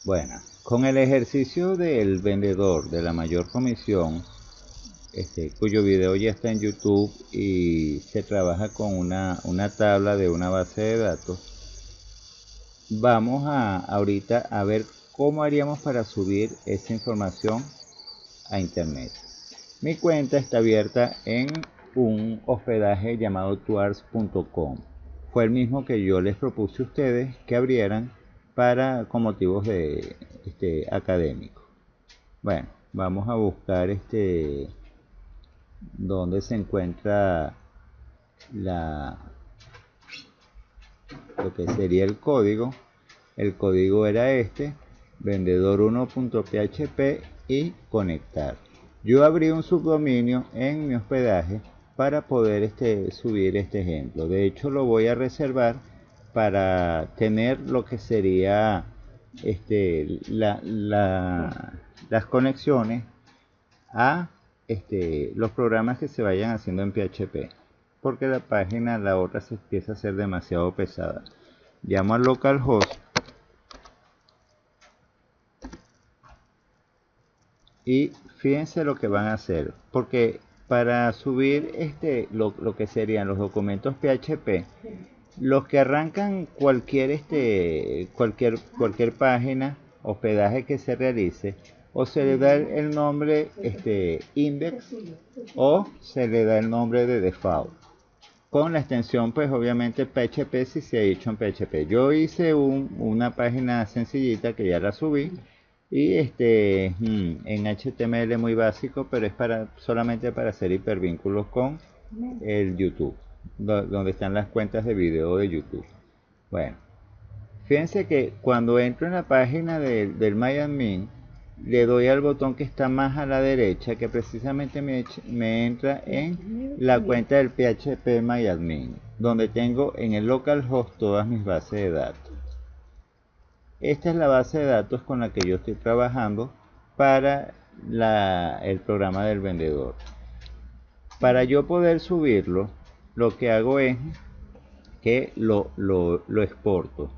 Bueno, con el ejercicio del vendedor de la mayor comisión, cuyo video ya está en YouTube y se trabaja con una tabla de una base de datos, vamos a ahorita a ver cómo haríamos para subir esa información a internet. Mi cuenta está abierta en un hospedaje llamado tours.com. Fue el mismo que yo les propuse a ustedes que abrieran para con motivos de académicos. Bueno, vamos a buscar donde se encuentra la lo que sería el código. El código era vendedor1.php y conectar. Yo abrí un subdominio en mi hospedaje para poder subir este ejemplo. De hecho, lo voy a reservar para tener lo que sería las conexiones a los programas que se vayan haciendo en PHP, porque la página, la otra, se empieza a hacer demasiado pesada. Llamo al localhost y fíjense lo que van a hacer, porque para subir lo que serían los documentos PHP, los que arrancan cualquier página, hospedaje que se realice, o se le da el nombre index o se le da el nombre de default con la extensión, pues obviamente PHP si se ha hecho en PHP. Yo hice una página sencillita que ya la subí y en HTML muy básico, pero es solamente para hacer hipervínculos con el YouTube, donde están las cuentas de video de YouTube. Bueno, fíjense que cuando entro en la página del MyAdmin, le doy al botón que está más a la derecha, que precisamente me entra en la cuenta del PHP MyAdmin, donde tengo en el localhost todas mis bases de datos. Esta es la base de datos con la que yo estoy trabajando para el programa del vendedor. Para yo poder subirlo, lo que hago es que lo exporto.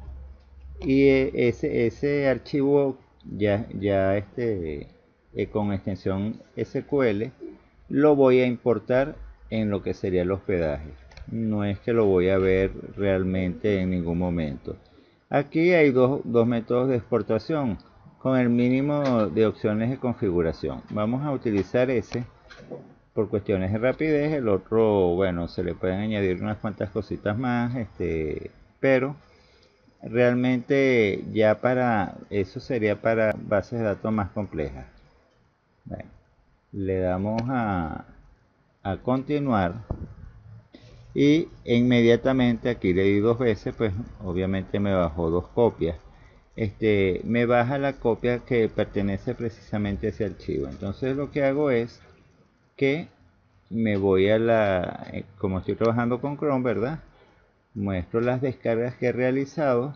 Y ese archivo ya con extensión SQL lo voy a importar en lo que sería el hospedaje. No es que lo voy a ver realmente en ningún momento. Aquí hay dos métodos de exportación con el mínimo de opciones de configuración. Vamos a utilizar ese por cuestiones de rapidez. El otro, bueno, se le pueden añadir unas cuantas cositas más, pero realmente ya para eso sería para bases de datos más complejas. Bueno, le damos a continuar y inmediatamente aquí le di dos veces, pues obviamente me bajó dos copias. Me baja la copia que pertenece precisamente a ese archivo. Entonces lo que hago es que me voy como estoy trabajando con Chrome, ¿verdad? Muestro las descargas que he realizado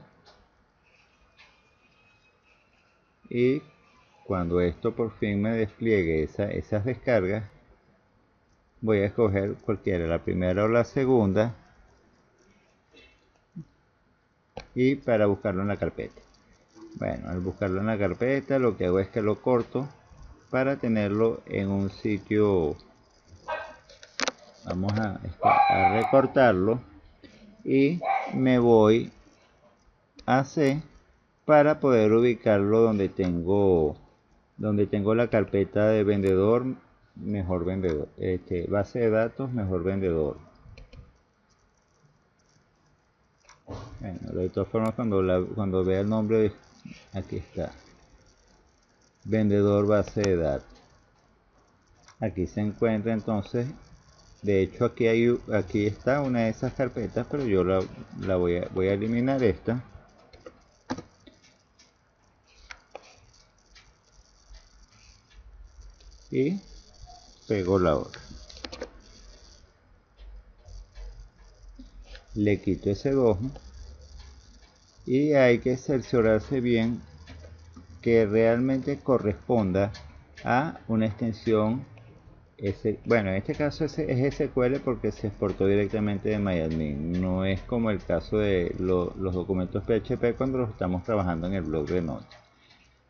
y cuando esto por fin me despliegue esas descargas, voy a escoger cualquiera, la primera o la segunda, y para buscarlo en la carpeta. Bueno, al buscarlo en la carpeta lo que hago es que lo corto para tenerlo en un sitio. Vamos a recortarlo y me voy a C para poder ubicarlo donde tengo la carpeta de vendedor, mejor vendedor, base de datos, mejor vendedor. Bueno, de todas formas, cuando vea el nombre, aquí está, vendedor base de datos. Aquí se encuentra entonces, de hecho aquí está una de esas carpetas, pero yo voy a eliminar esta. Y pego la otra. Le quito ese 2 y hay que cerciorarse bien que realmente corresponda a una extensión bueno, en este caso es SQL porque se exportó directamente de MyAdmin. No es como el caso de los documentos PHP cuando los estamos trabajando en el blog de Node.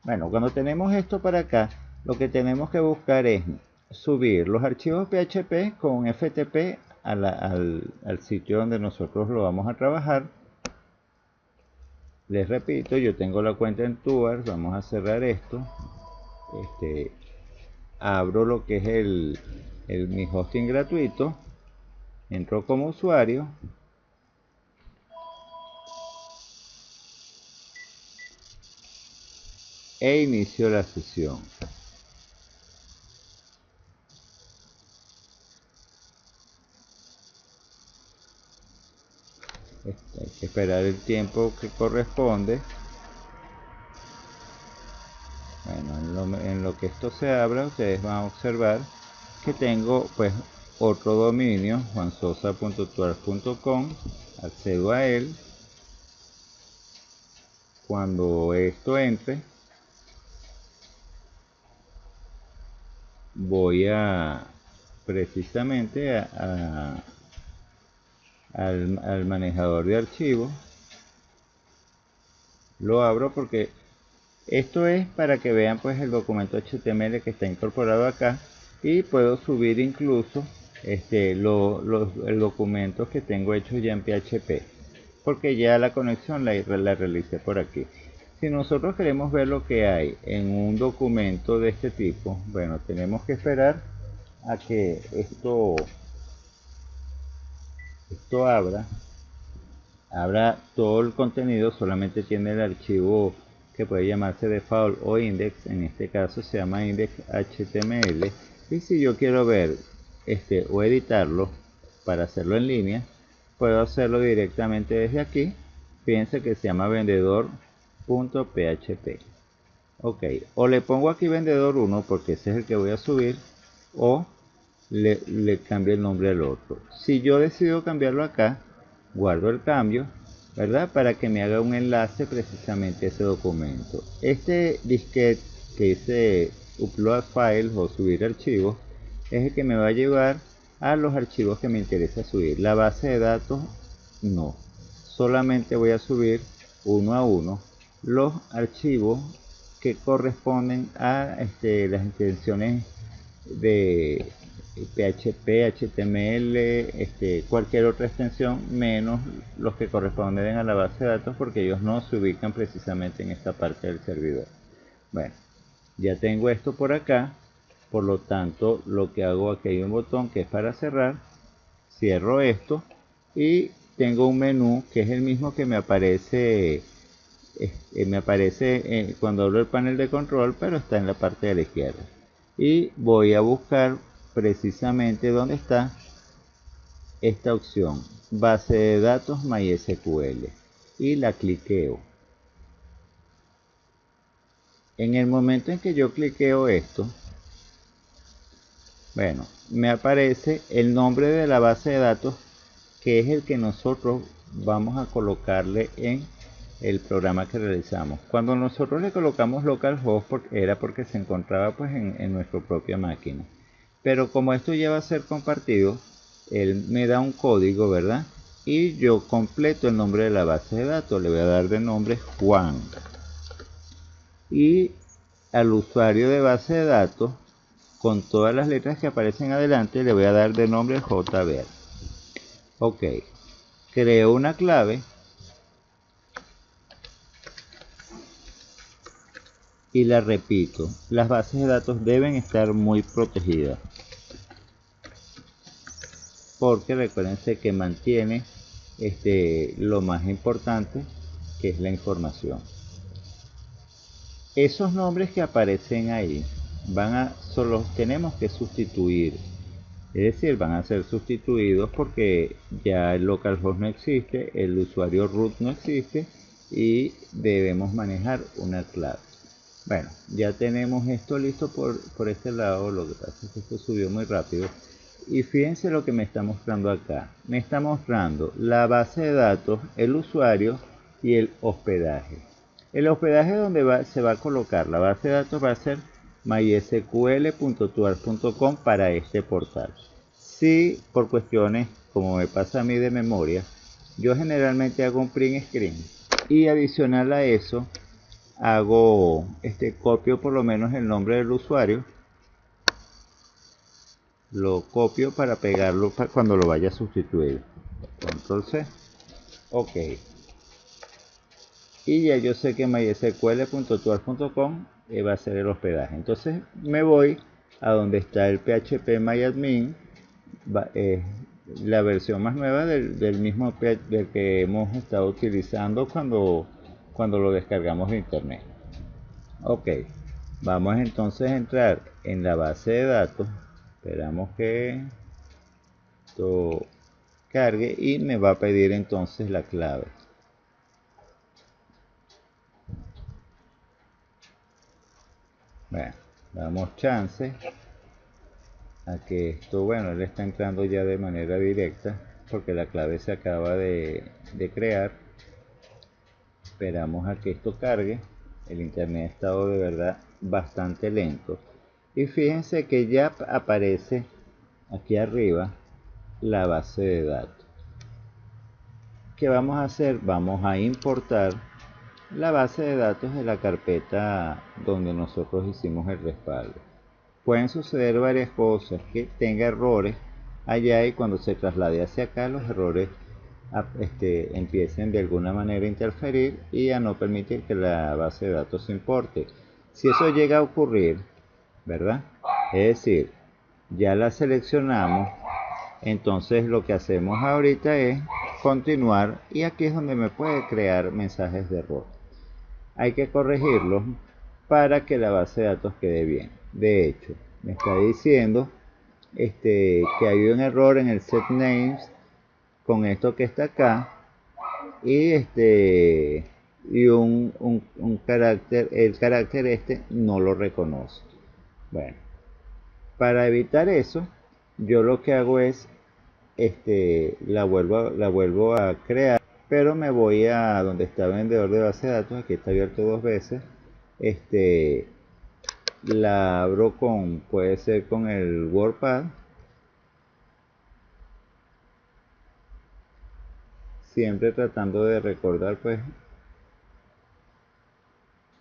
Bueno, cuando tenemos esto para acá, lo que tenemos que buscar es subir los archivos PHP con FTP al sitio donde nosotros lo vamos a trabajar. Les repito, yo tengo la cuenta en Tuars, vamos a cerrar esto. Abro lo que es mi hosting gratuito, entro como usuario e inicio la sesión. Hay que esperar el tiempo que corresponde. Bueno, en lo que esto se abra, ustedes van a observar que tengo pues otro dominio, juansosa.tuars.com. Accedo a él. Cuando esto entre, voy a precisamente al manejador de archivos. Lo abro porque esto es para que vean pues el documento HTML que está incorporado acá, y puedo subir incluso el documento que tengo hecho ya en PHP, porque ya la conexión la realicé por aquí. Si nosotros queremos ver lo que hay en un documento de este tipo, bueno, tenemos que esperar a que esto abra todo el contenido. Solamente tiene el archivo que puede llamarse default o index, en este caso se llama index.html. Y si yo quiero ver o editarlo para hacerlo en línea, puedo hacerlo directamente desde aquí. Fíjense que se llama vendedor.php. ok, o le pongo aquí vendedor 1 porque ese es el que voy a subir, o le cambio el nombre al otro. Si yo decido cambiarlo acá, guardo el cambio, ¿verdad? Para que me haga un enlace precisamente a ese documento. Este disquete que dice upload files o subir archivos es el que me va a llevar a los archivos que me interesa subir. La base de datos no, solamente voy a subir uno a uno los archivos que corresponden a las extensiones de PHP, HTML, cualquier otra extensión, menos los que corresponden a la base de datos, porque ellos no se ubican precisamente en esta parte del servidor. Bueno, ya tengo esto por acá, por lo tanto lo que hago, aquí hay un botón que es para cerrar, cierro esto y tengo un menú que es el mismo que me aparece cuando abro el panel de control, pero está en la parte de la izquierda. Y voy a buscar precisamente dónde está esta opción, base de datos MySQL, y la cliqueo. En el momento en que yo cliqueo esto, bueno, me aparece el nombre de la base de datos, que es el que nosotros vamos a colocarle en el programa que realizamos. Cuando nosotros le colocamos localhost, era porque se encontraba pues en nuestra propia máquina. Pero como esto ya va a ser compartido, él me da un código, ¿verdad? Y yo completo el nombre de la base de datos. Le voy a dar de nombre Juan. Y al usuario de base de datos, con todas las letras que aparecen adelante, le voy a dar de nombre JBear. Ok. Creo una clave. Y la repito. Las bases de datos deben estar muy protegidas, porque recuérdense que mantiene lo más importante, que es la información. Esos nombres que aparecen ahí solo tenemos que sustituir, es decir, van a ser sustituidos porque ya el localhost no existe, el usuario root no existe y debemos manejar una clave. Bueno, ya tenemos esto listo por este lado. Lo que pasa es que esto subió muy rápido. Y fíjense lo que me está mostrando acá. Me está mostrando la base de datos, el usuario y el hospedaje. El hospedaje donde se va a colocar la base de datos va a ser mysql.tuars.com para este portal. Si por cuestiones, como me pasa a mí de memoria, yo generalmente hago un print screen. Y adicional a eso, hago, copio por lo menos el nombre del usuario, lo copio para pegarlo cuando lo vaya a sustituir. Control C, ok, y ya yo sé que mysql.tour.com va a ser el hospedaje. Entonces me voy a donde está el PHP MyAdmin, la versión más nueva del mismo del que hemos estado utilizando cuando lo descargamos de internet. Ok, vamos entonces a entrar en la base de datos. Esperamos que esto cargue y me va a pedir entonces la clave. Bueno, damos chance a que esto, bueno, él está entrando ya de manera directa porque la clave se acaba de crear. Esperamos a que esto cargue. El internet ha estado de verdad bastante lento. Y fíjense que ya aparece aquí arriba la base de datos. ¿Qué vamos a hacer? Vamos a importar la base de datos de la carpeta donde nosotros hicimos el respaldo. Pueden suceder varias cosas, que tenga errores allá y cuando se traslade hacia acá los errores empiecen de alguna manera a interferir y a no permitir que la base de datos se importe. Si eso llega a ocurrir, ¿verdad? Es decir, ya la seleccionamos, entonces lo que hacemos ahorita es continuar y aquí es donde me puede crear mensajes de error. Hay que corregirlos para que la base de datos quede bien. De hecho, me está diciendo que hay un error en el set names con esto que está acá y un carácter, el carácter no lo reconoce. Bueno, para evitar eso, yo lo que hago es la vuelvo a crear, pero me voy a donde está vendedor de base de datos. Aquí está abierto dos veces. La abro puede ser con el WordPad, siempre tratando de recordar pues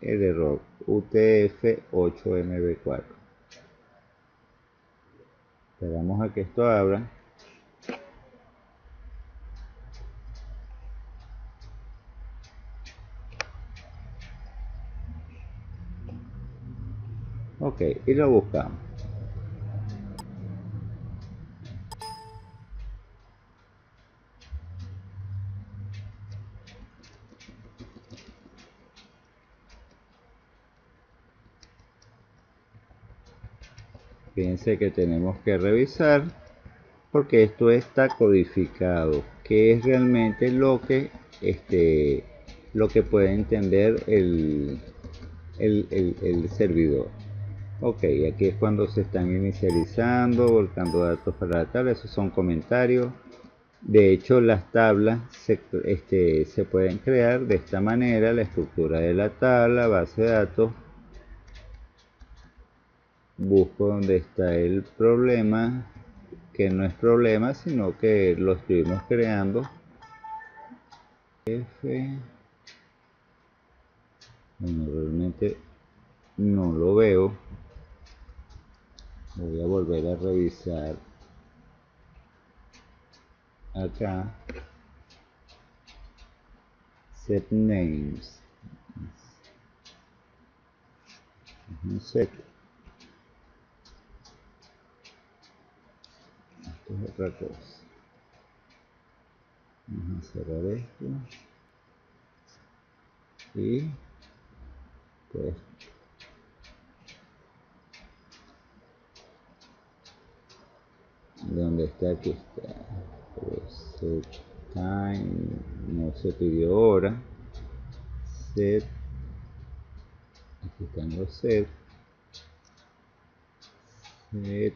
el error UTF-8MB4. Esperamos a que esto abra. Ok, y lo buscamos. Fíjense que tenemos que revisar porque esto está codificado, que es realmente lo que puede entender el servidor. Ok, aquí es cuando se están inicializando, volcando datos para la tabla. Esos son comentarios. De hecho, las tablas se pueden crear de esta manera: la estructura de la tabla, base de datos. Busco donde está el problema, que no es problema, sino que lo estuvimos creando. Bueno, realmente no lo veo. Voy a volver a revisar acá. Set names. Set. Esto es otra cosa. Vamos a cerrar esto. Y pues ¿dónde está? Aquí está. Set time. No se pidió hora. Set. Aquí están los set. Set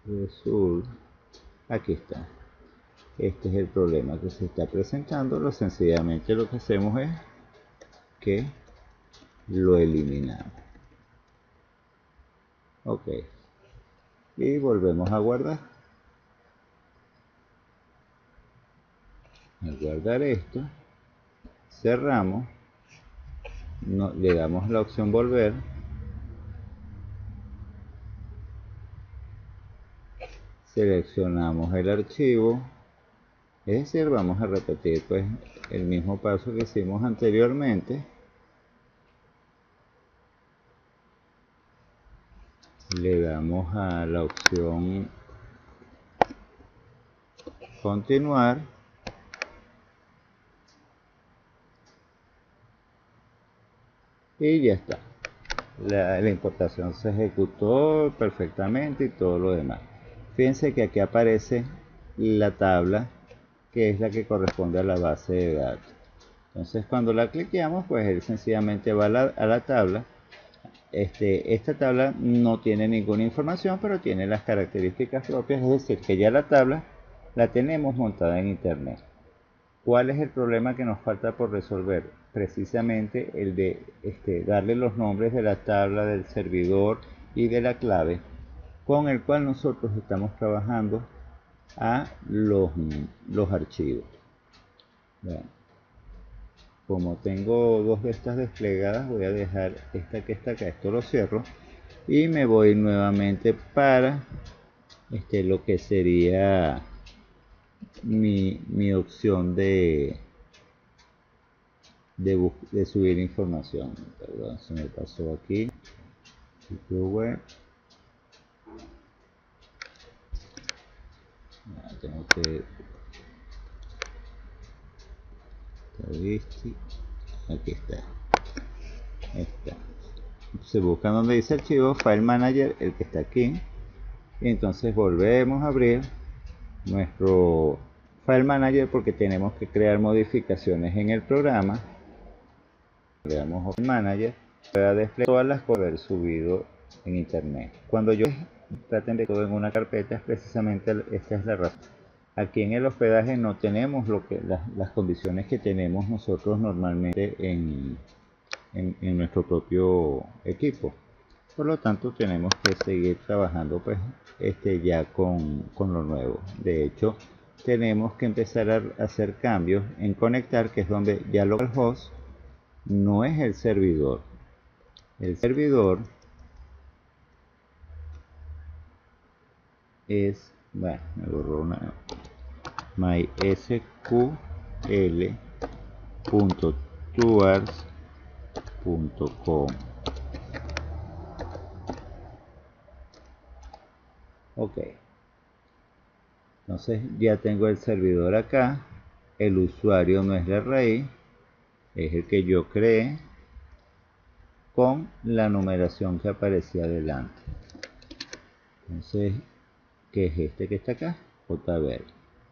result. Aquí está. Este es el problema que se está presentando. Sencillamente lo que hacemos es que lo eliminamos. Ok, y volvemos a guardar. Al guardar esto, cerramos le damos la opción volver. Seleccionamos el archivo, es decir, vamos a repetir pues el mismo paso que hicimos anteriormente. Le damos a la opción continuar y ya está. La importación se ejecutó perfectamente y todo lo demás. Fíjense que aquí aparece la tabla que es la que corresponde a la base de datos. Entonces cuando la cliqueamos, pues él sencillamente va a la tabla. Esta tabla no tiene ninguna información, pero tiene las características propias, es decir, que ya la tabla la tenemos montada en internet. ¿Cuál es el problema que nos falta por resolver? Precisamente el de darle los nombres de la tabla, del servidor y de la clave con el cual nosotros estamos trabajando a los archivos. Bueno, como tengo dos de estas desplegadas, voy a dejar esta que está acá, esto lo cierro y me voy nuevamente para lo que sería mi opción de subir información. Perdón, se me pasó aquí. Sitio web. Tengo que aquí está. Se busca donde dice archivo, File Manager, el que está aquí. Y entonces volvemos a abrir nuestro File Manager porque tenemos que crear modificaciones en el programa. Creamos File Manager para desplegar todas las cosas haber subido en internet. Cuando yo traten de todo en una carpeta, es precisamente esta es la razón. Aquí en el hospedaje no tenemos las condiciones que tenemos nosotros normalmente en nuestro propio equipo. Por lo tanto tenemos que seguir trabajando pues ya con lo nuevo. De hecho tenemos que empezar a hacer cambios en conectar, que es donde ya localhost no es el servidor. El servidor es, bueno, me borró una, mysql.tours.com. ok, entonces ya tengo el servidor acá. El usuario no es la raíz, es el que yo creé con la numeración que aparecía adelante. Entonces, ¿qué es este que está acá? JBR.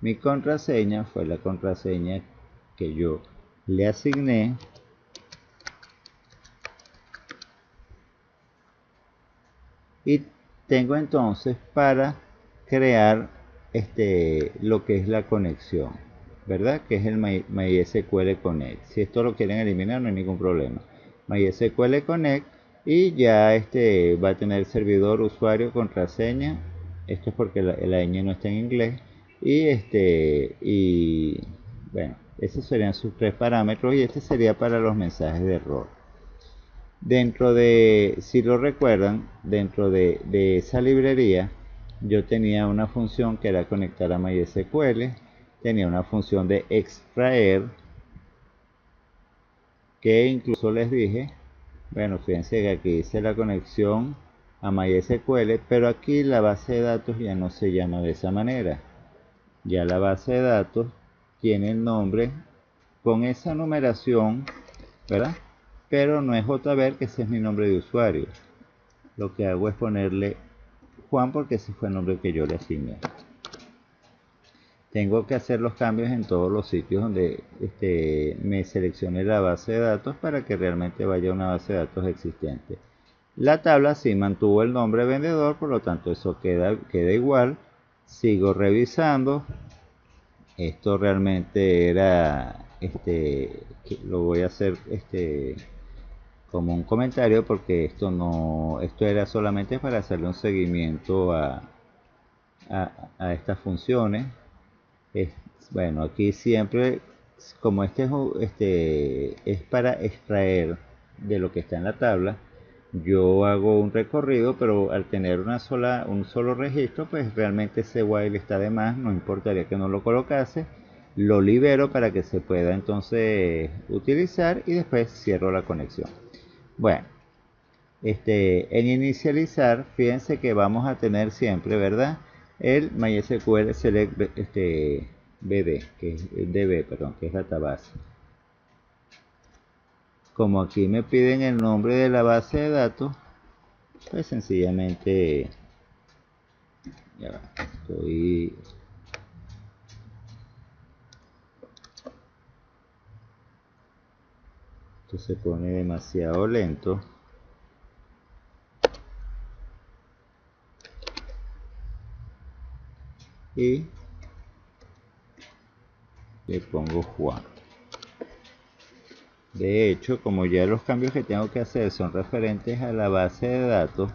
Mi contraseña fue la contraseña que yo le asigné y tengo entonces para crear lo que es la conexión, ¿verdad? Que es el MySQL Connect. Si esto lo quieren eliminar no hay ningún problema. MySQL Connect y ya va a tener servidor, usuario, contraseña. Esto es porque la ñ no está en inglés. Y bueno, esos serían sus tres parámetros y este sería para los mensajes de error. Dentro de, si lo recuerdan, dentro de esa librería yo tenía una función que era conectar a MySQL, tenía una función de extraer, que incluso les dije, bueno, fíjense que aquí hice la conexión a MySQL, pero aquí la base de datos ya no se llama de esa manera. Ya la base de datos tiene el nombre con esa numeración, ¿verdad? Pero no es JBR, que ese es mi nombre de usuario. Lo que hago es ponerle Juan porque ese fue el nombre que yo le asigné. Tengo que hacer los cambios en todos los sitios donde me seleccione la base de datos para que realmente vaya a una base de datos existente. La tabla sí mantuvo el nombre vendedor, por lo tanto eso queda igual. Sigo revisando. Esto realmente era, lo voy a hacer como un comentario porque esto era solamente para hacerle un seguimiento a estas funciones. Bueno, aquí siempre, como es para extraer de lo que está en la tabla. Yo hago un recorrido, pero al tener un solo registro, pues realmente ese while está de más, no importaría que no lo colocase. Lo libero para que se pueda entonces utilizar y después cierro la conexión. Bueno, en inicializar, fíjense que vamos a tener siempre, ¿verdad? El MySQL Select BD, que es DB, perdón, que es la database. Como aquí me piden el nombre de la base de datos, pues sencillamente ya va, esto se pone demasiado lento. Y le pongo Juan. De hecho, como ya los cambios que tengo que hacer son referentes a la base de datos,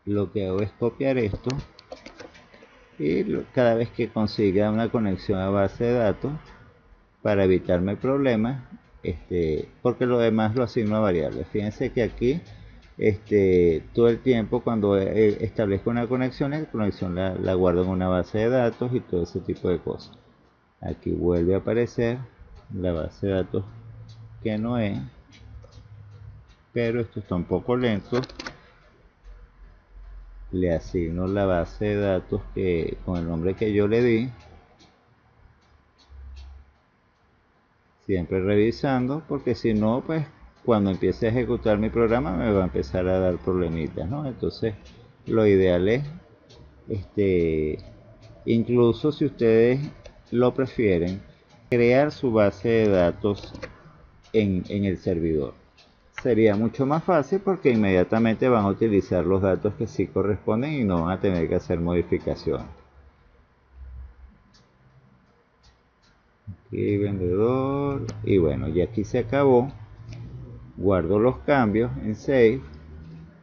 lo que hago es copiar esto y cada vez que consiga una conexión a base de datos, para evitarme problemas, porque lo demás lo asigno a variables. Fíjense que aquí todo el tiempo cuando establezco una conexión, la conexión la guardo en una base de datos y todo ese tipo de cosas. Aquí vuelve a aparecer la base de datos que no es, pero esto está un poco lento. Le asigno la base de datos con el nombre que yo le di, siempre revisando, porque si no, pues cuando empiece a ejecutar mi programa me va a empezar a dar problemitas, ¿no? Entonces lo ideal es, incluso si ustedes lo prefieren, crear su base de datos en el servidor. Sería mucho más fácil porque inmediatamente van a utilizar los datos que sí corresponden y no van a tener que hacer modificaciones. Aquí vendedor, y bueno, ya aquí se acabó. Guardo los cambios en Save.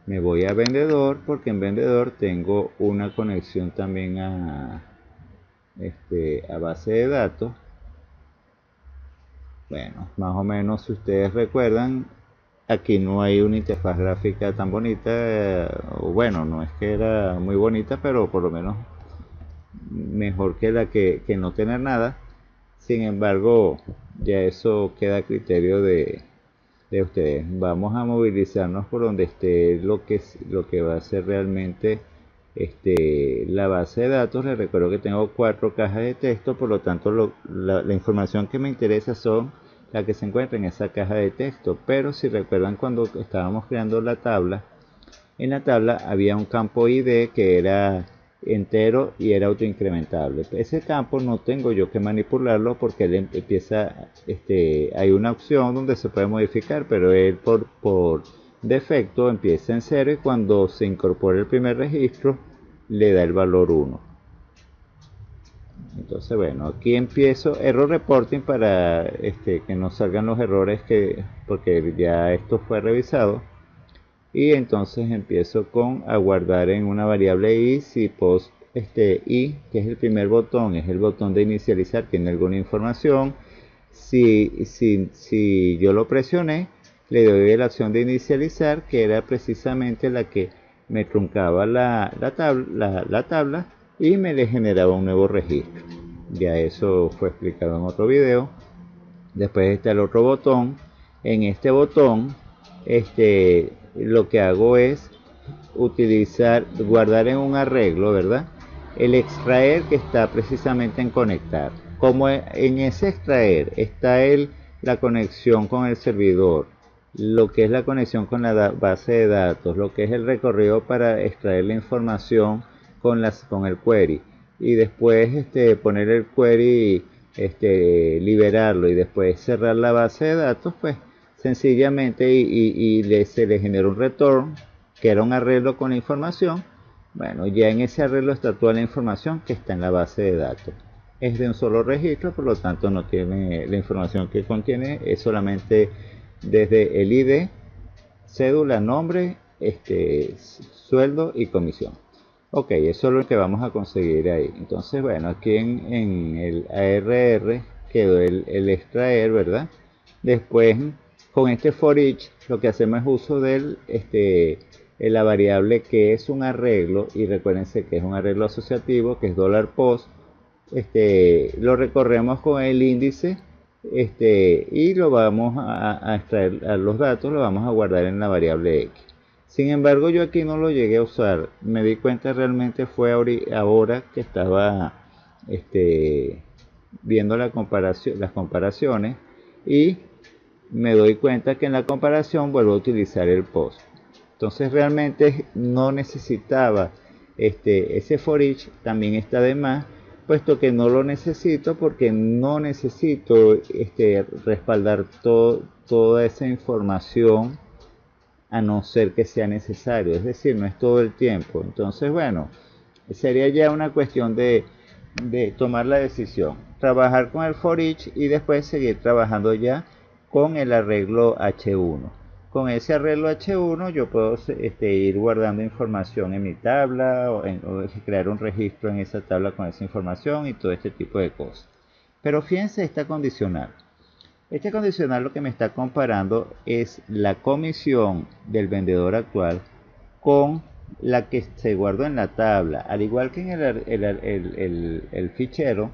Me voy a vendedor porque en vendedor tengo una conexión también a base de datos. Bueno, más o menos si ustedes recuerdan, aquí no hay una interfaz gráfica tan bonita, o bueno, no es que era muy bonita, pero por lo menos mejor que la que no tener nada. Sin embargo, ya eso queda a criterio de ustedes. Vamos a movilizarnos por donde esté lo que va a ser realmente la base de datos. Les recuerdo que tengo 4 cajas de texto, por lo tanto la información que me interesa son la que se encuentra en esa caja de texto. Pero si recuerdan, cuando estábamos creando la tabla, en la tabla había un campo ID que era entero y era autoincrementable. Ese campo no tengo yo que manipularlo porque él empieza, hay una opción donde se puede modificar, pero él por defecto empieza en 0 y cuando se incorpora el primer registro le da el valor 1. Entonces bueno, aquí empiezo error reporting para que no salgan los errores porque ya esto fue revisado. Y entonces empiezo con a guardar en una variable i si post i, que es el primer botón, es el botón de inicializar, tiene alguna información. Si yo lo presioné, le doy la opción de inicializar, que era precisamente la que me truncaba la tabla y me le generaba un nuevo registro. Ya eso fue explicado en otro video. Después está el otro botón. En este botón lo que hago es guardar en un arreglo, ¿verdad? El extraer que está precisamente en conectar. Como en ese extraer está la conexión con el servidor, lo que es la conexión con la base de datos, lo que es el recorrido para extraer la información con el query, y después poner el query, liberarlo y después cerrar la base de datos, pues sencillamente se le genera un return que era un arreglo con la información. Bueno, ya en ese arreglo está toda la información que está en la base de datos. Es de un solo registro, por lo tanto no tiene la información que contiene, es solamente desde el ID, cédula, nombre, sueldo y comisión. Ok, eso es lo que vamos a conseguir ahí. Entonces, bueno, aquí en el ARR, quedó el extraer, ¿verdad? Después, con este for each, lo que hacemos es uso de la variable que es un arreglo, y recuérdense que es un arreglo asociativo, que es $post. Lo recorremos con el índice, y lo vamos a extraer a los datos, lo vamos a guardar en la variable x. Sin embargo, yo aquí no lo llegué a usar. Me di cuenta realmente fue ahora que estaba viendo las comparaciones, y me doy cuenta que en la comparación vuelvo a utilizar el post. Entonces realmente no necesitaba ese for each, también está de más, puesto que no lo necesito, porque no necesito respaldar toda esa información, a no ser que sea necesario, es decir, no es todo el tiempo. Entonces, bueno, sería ya una cuestión de tomar la decisión, trabajar con el for each y después seguir trabajando ya con el arreglo H1. Con ese arreglo H1 yo puedo ir guardando información en mi tabla, o crear un registro en esa tabla con esa información y todo este tipo de cosas. Pero fíjense esta condicional. Este condicional lo que me está comparando es la comisión del vendedor actual con la que se guardó en la tabla. Al igual que en el fichero,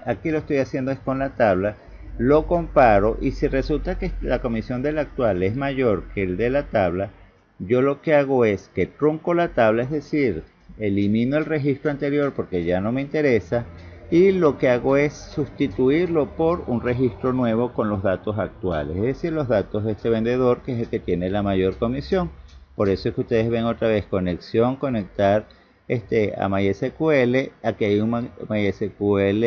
aquí lo estoy haciendo es con la tabla, lo comparo, y si resulta que la comisión del actual es mayor que el de la tabla, yo lo que hago es que trunco la tabla, es decir, elimino el registro anterior porque ya no me interesa, y lo que hago es sustituirlo por un registro nuevo con los datos actuales, es decir, los datos de este vendedor, que es el que tiene la mayor comisión. Por eso es que ustedes ven otra vez conexión, conectar a MySQL. Aquí hay un MySQL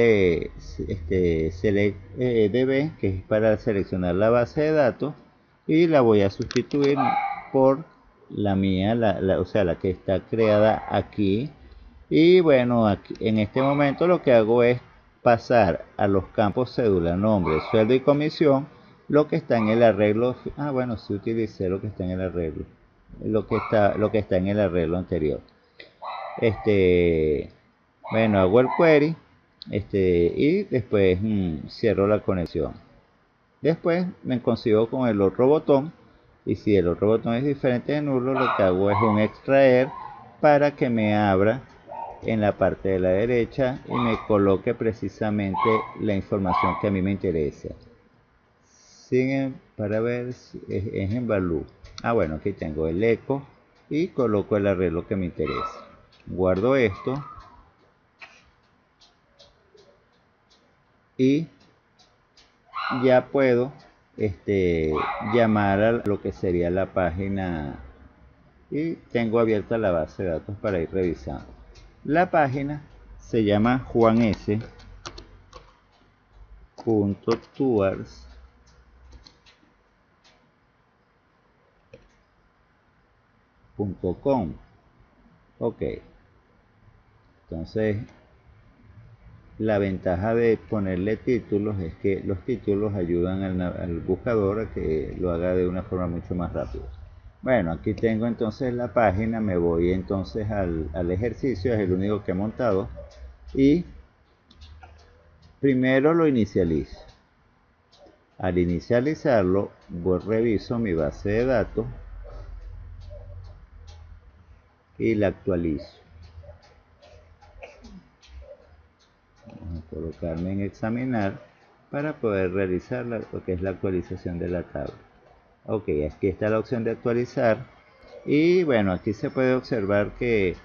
Select DB, que es para seleccionar la base de datos, y la voy a sustituir por la mía, o sea, la que está creada aquí. Y bueno, aquí, en este momento lo que hago es pasar a los campos cédula, nombre, sueldo y comisión lo que está en el arreglo. Bueno, sí utilicé lo que está en el arreglo, lo que está en el arreglo anterior. Bueno, hago el query, y después cierro la conexión. Después me consigo con el otro botón, y si el otro botón es diferente de nulo, lo que hago es un extraer para que me abra en la parte de la derecha y me coloque precisamente la información que a mí me interesa. Para ver si es en value. Bueno, aquí tengo el eco y coloco el arreglo que me interesa. Guardo esto y ya puedo llamar a lo que sería la página, y tengo abierta la base de datos para ir revisando. La página se llama juanes.tours.com. Ok, entonces la ventaja de ponerle títulos es que los títulos ayudan al buscador a que lo haga de una forma mucho más rápida. Bueno, aquí tengo entonces la página, me voy entonces al ejercicio, es el único que he montado, y primero lo inicializo. Al inicializarlo, reviso mi base de datos y la actualizo. Vamos a colocarme en examinar para poder realizar lo que es la actualización de la tabla. Ok, aquí está la opción de actualizar, y bueno, aquí se puede observar que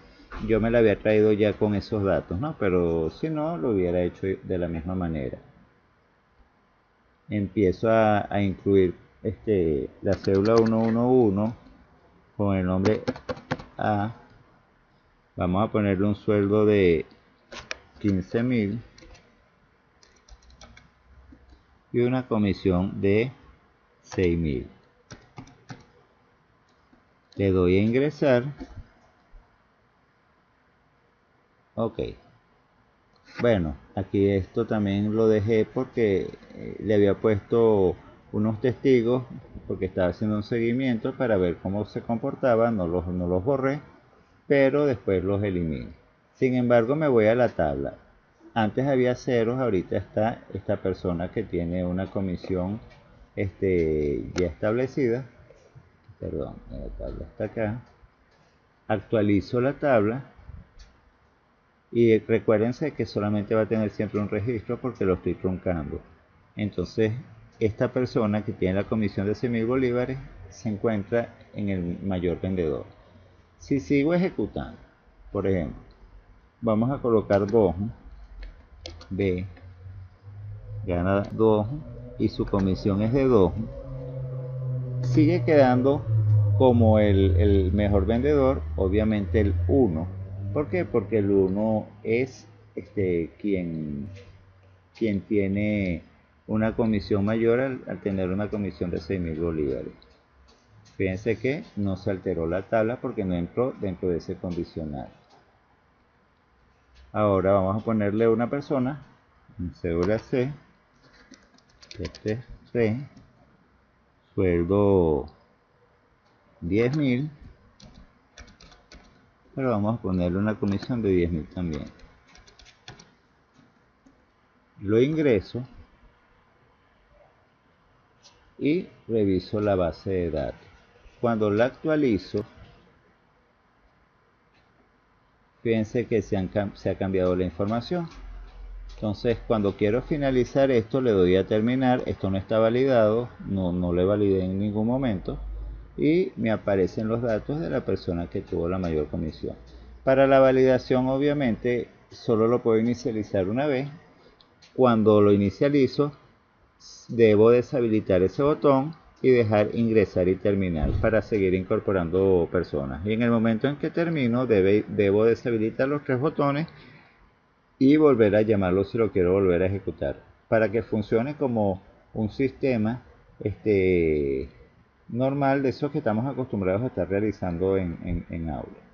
yo me la había traído ya con esos datos, ¿no? Pero si no, lo hubiera hecho de la misma manera. Empiezo a incluir la cédula 111 con el nombre A. Vamos a ponerle un sueldo de 15.000 y una comisión de 6.000. Le doy a ingresar. Ok. Bueno, aquí esto también lo dejé porque le había puesto unos testigos, porque estaba haciendo un seguimiento para ver cómo se comportaba. No los borré, pero después los eliminé. Sin embargo, me voy a la tabla. antes había ceros, ahorita está esta persona que tiene una comisión ya establecida. Perdón, la tabla está acá. Actualizo la tabla y recuérdense que solamente va a tener siempre un registro porque lo estoy truncando. Entonces esta persona que tiene la comisión de 100.000 bolívares se encuentra en el mayor vendedor. Si sigo ejecutando, por ejemplo, vamos a colocar 2, B, gana 2 y su comisión es de 2, sigue quedando como el mejor vendedor, obviamente el 1. ¿Por qué? Porque el 1 es quien tiene una comisión mayor al tener una comisión de 6.000 bolívares. Fíjense que no se alteró la tabla porque no entró dentro de ese condicional. Ahora vamos a ponerle una persona, cédula C, C, sueldo 10.000, pero vamos a ponerle una comisión de 10.000 también. Lo ingreso y reviso la base de datos. Cuando la actualizo, fíjense que se ha cambiado la información. Entonces cuando quiero finalizar esto le doy a terminar. Esto no está validado, no le validé en ningún momento y me aparecen los datos de la persona que tuvo la mayor comisión. Para la validación obviamente solo lo puedo inicializar una vez. Cuando lo inicializo debo deshabilitar ese botón y dejar ingresar y terminar para seguir incorporando personas. Y en el momento en que termino debo deshabilitar los 3 botones y volver a llamarlo si lo quiero volver a ejecutar para que funcione como un sistema normal de esos que estamos acostumbrados a estar realizando en aula.